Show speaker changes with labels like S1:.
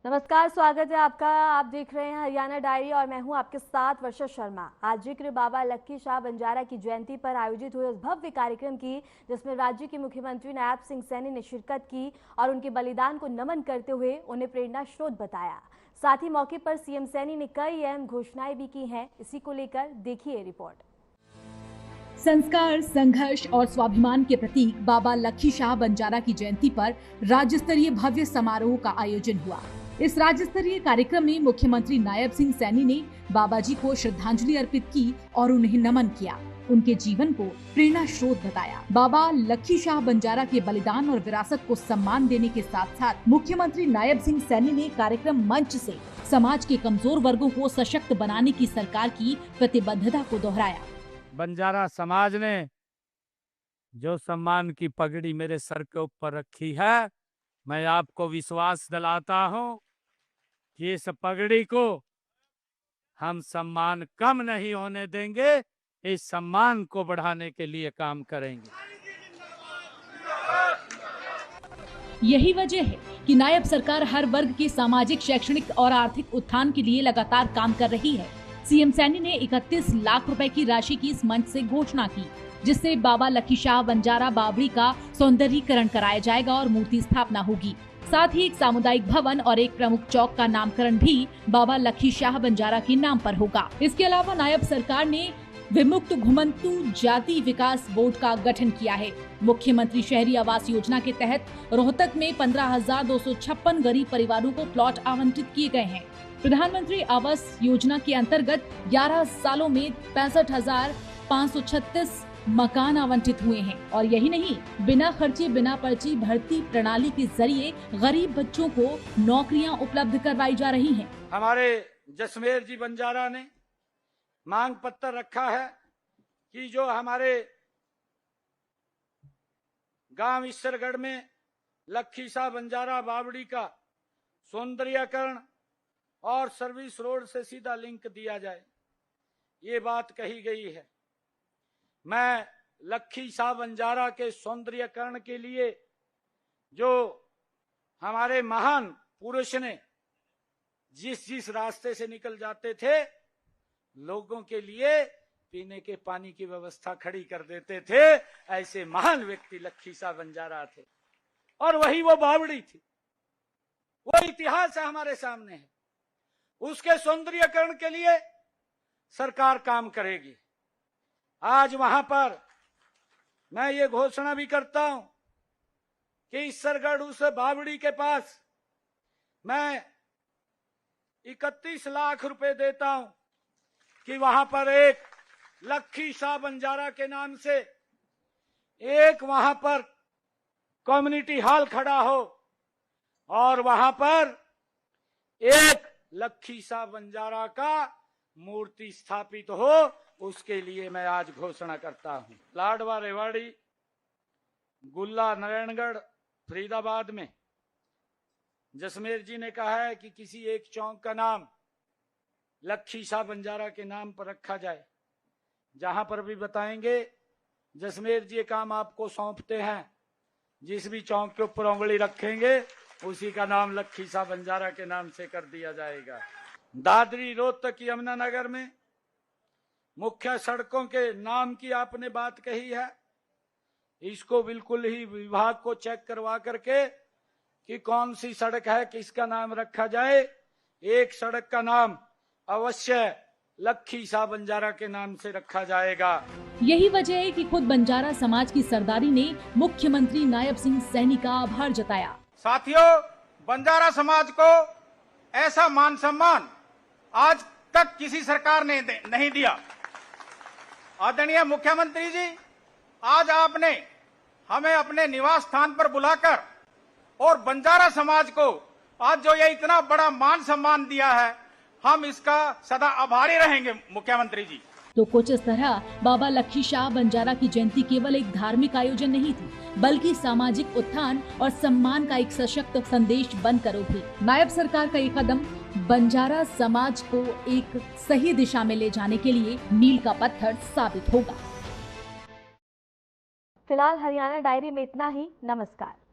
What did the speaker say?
S1: नमस्कार, स्वागत है आपका। आप देख रहे हैं हरियाणा डायरी और मैं हूं आपके साथ वर्षा शर्मा। आज जिक्र बाबा लक्की शाह बंजारा की जयंती पर आयोजित हुए उस भव्य कार्यक्रम की जिसमें राज्य के मुख्यमंत्री नायब सिंह सैनी ने शिरकत की और उनके बलिदान को नमन करते हुए उन्हें प्रेरणा स्रोत बताया। साथ ही मौके पर सीएम सैनी ने कई अहम घोषणाएं भी की हैं। इसी को लेकर देखिए रिपोर्ट।
S2: संस्कार, संघर्ष और स्वाभिमान के प्रतीक बाबा लक्की शाह बंजारा की जयंती पर राज्य स्तरीय भव्य समारोह का आयोजन हुआ। इस राज्य स्तरीय कार्यक्रम में मुख्यमंत्री नायब सिंह सैनी ने बाबा जी को श्रद्धांजलि अर्पित की और उन्हें नमन किया। उनके जीवन को प्रेरणा स्रोत बताया। बाबा लक्की शाह बंजारा के बलिदान और विरासत को सम्मान देने के साथ साथ मुख्यमंत्री नायब सिंह सैनी ने कार्यक्रम मंच से समाज के कमजोर वर्गों को सशक्त बनाने की सरकार की प्रतिबद्धता को दोहराया।
S3: बंजारा समाज ने जो सम्मान की पगड़ी मेरे सर के ऊपर रखी है, मैं आपको विश्वास दिलाता हूं कि इस पगड़ी को हम सम्मान कम नहीं होने देंगे, इस सम्मान को बढ़ाने के लिए काम करेंगे।
S2: यही वजह है कि नायब सरकार हर वर्ग के सामाजिक, शैक्षणिक और आर्थिक उत्थान के लिए लगातार काम कर रही है। सीएम सैनी ने 31 लाख रुपए की राशि की इस मंच से घोषणा की, जिससे बाबा लक्की शाह बंजारा बावड़ी का सौंदर्यीकरण कराया जाएगा और मूर्ति स्थापना होगी। साथ ही एक सामुदायिक भवन और एक प्रमुख चौक का नामकरण भी बाबा लक्की शाह बंजारा के नाम पर होगा। इसके अलावा नायब सरकार ने विमुक्त घुमंतु जाति विकास बोर्ड का गठन किया है। मुख्यमंत्री शहरी आवास योजना के तहत रोहतक में 15,256 गरीब परिवारों को प्लॉट आवंटित किए गए हैं। प्रधानमंत्री आवास योजना के अंतर्गत 11 सालों में 65,536 मकान आवंटित हुए हैं। और यही नहीं, बिना खर्चे बिना पर्ची भर्ती प्रणाली के जरिए गरीब बच्चों को नौकरियां उपलब्ध करवाई जा रही हैं।
S3: हमारे जसमेर जी बंजारा ने मांग पत्र रखा है कि जो हमारे गांव ईश्वरगढ़ में लक्की शाह बंजारा बावड़ी का सौंदर्यीकरण और सर्विस रोड से सीधा लिंक दिया जाए, ये बात कही गई है। मैं लक्की शाह बंजारा के सौंदर्यीकरण के लिए जो हमारे महान पुरुष ने जिस रास्ते से निकल जाते थे, लोगों के लिए पीने के पानी की व्यवस्था खड़ी कर देते थे, ऐसे महान व्यक्ति लक्की शाह बंजारा थे। और वही वो बावड़ी थी, वो इतिहास है हमारे सामने है। उसके सौंदर्यीकरण के लिए सरकार काम करेगी। आज वहां पर मैं ये घोषणा भी करता हूं कि ईश्वरगढ़ उस बावड़ी के पास मैं 31 लाख रुपए देता हूं कि वहां पर एक लक्की शाह बंजारा के नाम से एक वहां पर कम्युनिटी हॉल खड़ा हो और वहां पर एक लक्की शाह बंजारा का मूर्ति स्थापित हो। उसके लिए मैं आज घोषणा करता हूं। लाडवा, रेवाड़ी, गुल्ला, नारायणगढ़, फरीदाबाद में जसमेर जी ने कहा है कि किसी एक चौक का नाम लक्की शाह बंजारा के नाम पर रखा जाए। जहां पर भी बताएंगे, जसमेर जी काम आपको सौंपते हैं, जिस भी चौक के ऊपर उंगली रखेंगे उसी का नाम लक्की शाह बंजारा के नाम से कर दिया जाएगा। दादरी, रोहतक, यमुनानगर में मुख्य सड़कों के नाम की आपने बात कही है, इसको बिल्कुल ही विभाग को चेक करवा करके कि कौन सी सड़क है, किसका नाम रखा जाए। एक सड़क का नाम अवश्य लक्की शाह बंजारा के नाम से रखा जाएगा।
S2: यही वजह है कि खुद बंजारा समाज की सरदारी ने मुख्यमंत्री नायब सिंह सैनी का आभार जताया।
S4: साथियों, बंजारा समाज को ऐसा मान सम्मान आज तक किसी सरकार ने नहीं दिया। आदरणीय मुख्यमंत्री जी, आज आपने हमें अपने निवास स्थान पर बुलाकर और बंजारा समाज को आज जो ये इतना बड़ा मान सम्मान दिया है, हम इसका सदा आभारी रहेंगे मुख्यमंत्री जी।
S2: तो कुछ इस तरह बाबा लक्की शाह बंजारा की जयंती केवल एक धार्मिक आयोजन नहीं थी, बल्कि सामाजिक उत्थान और सम्मान का एक सशक्त संदेश बनकर उभरी। नायब सरकार का ये कदम बंजारा समाज को एक सही दिशा में ले जाने के लिए मील का पत्थर साबित होगा।
S1: फिलहाल हरियाणा डायरी में इतना ही। नमस्कार।